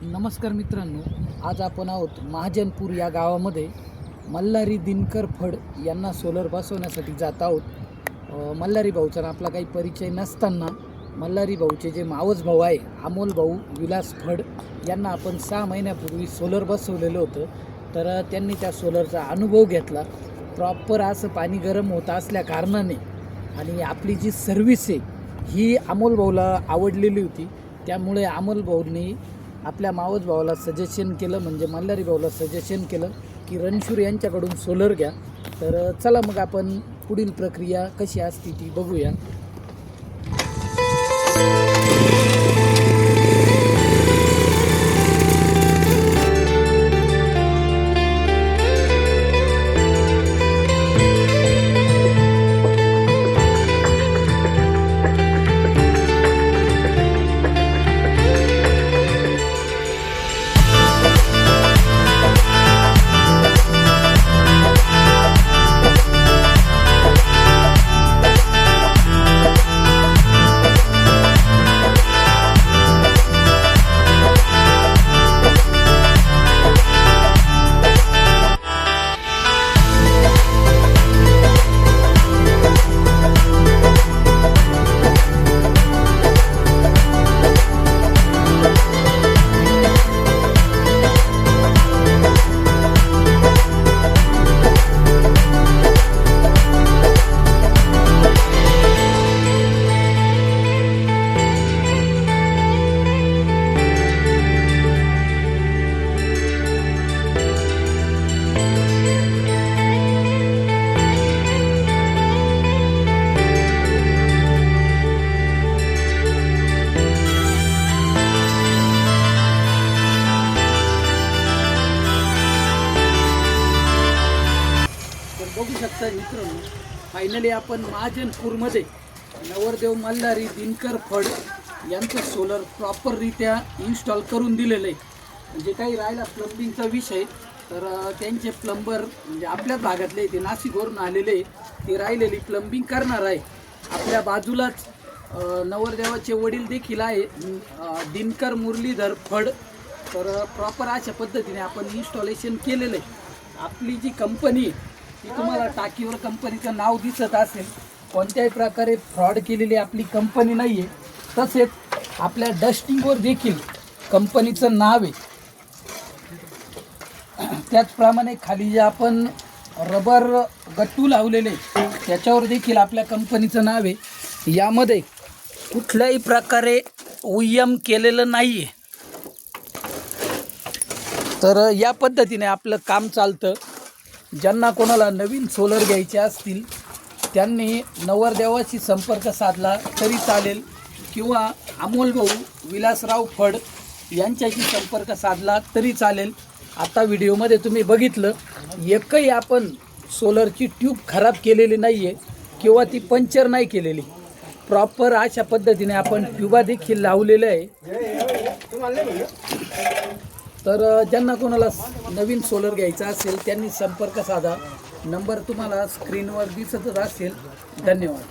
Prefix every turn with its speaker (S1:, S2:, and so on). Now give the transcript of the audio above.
S1: नमस्कार मित्रांनो, आज आपण आहोत महाजनपूर या गावामध्ये मल्हारी दिनकर फड यांना सोलर बसवण्यासाठी जात आहोत। मल्हारी भाऊचा आपला काही परिचय नसताना मल्हारी भाऊचे जे मावस भाऊ आहे अमोल भाऊ विलास फड यांना आपण 6 महिन्यापूर्वी सोलर बसवलेलं होतं। तर त्यांनी त्या सोलरचा अनुभव घेतला। प्रॉपर असं पाणी गरम होत असल्या कारणाने आणि आपली जी सर्व्हिस आहे ही अमोल भाऊला आवडलेली होती। त्यामुळे अमोल भाऊंनी आपल्या मावस भावाला सजेशन केलं, म्हणजे मल्हारी भाऊला सजेशन केलं की रणशूर यांच्याकडून सोलर घ्या। तर चला मग आपण पुढील प्रक्रिया कशी असते ती बघूया। बघू शकता मित्रांनो, फायनली आपण महाजनपूरमध्ये नवरदेव मल्हारी दिनकर फड यांचं सोलर प्रॉपररित्या इन्स्टॉल करून दिलेलं आहे। म्हणजे काही राहिला प्लंबिंगचा विषय, तर त्यांचे प्लंबर म्हणजे आपल्या भागातले ते नाशिकवरून आलेले ते राहिलेली प्लंबिंग करणार आहे। आपल्या बाजूलाच नवरदेवाचे वडील देखील आहे दिनकर मुरलीधर फड। तर प्रॉपर अशा पद्धतीने आपण इन्स्टॉलेशन केलेलं आहे। आपली जी कंपनी ती तुम्हाला टाकीवर कंपनीचं नाव दिसत असेल, कोणत्याही प्रकारे फ्रॉड केलेली आपली कंपनी नाही आहे। तसेच आपल्या डस्टिंगवर देखील कंपनीचं नाव आहे। त्याचप्रमाणे खाली जे आपण रबर गट्टू लावलेले त्याच्यावर देखील आपल्या कंपनीचं नाव आहे। यामध्ये कुठल्याही प्रकारे OEM केलेलं नाही आहे। तर या पद्धतीने आपलं काम चालतं। ज्यांना कोणाला नवीन सोलर घ्यायचे असतील त्यांनी नवरदेवाशी संपर्क साधला तरी चालेल, किंवा अमोल भाऊ विलासराव फड यांच्याशी संपर्क साधला तरी चालेल। आता व्हिडिओमध्ये तुम्ही बघितलं, एकही आपण सोलरची ट्यूब खराब केलेली नाही आहे किंवा ती पंक्चर नाही केलेली। प्रॉपर अशा पद्धतीने आपण ट्यूबा देखील लावलेल्या आहे। तर ज्यांना कोणाला नवीन सोलर घ्यायचा असेल त्यांनी संपर्क साधा। नंबर तुम्हाला स्क्रीनवर दिसतच असेल। धन्यवाद।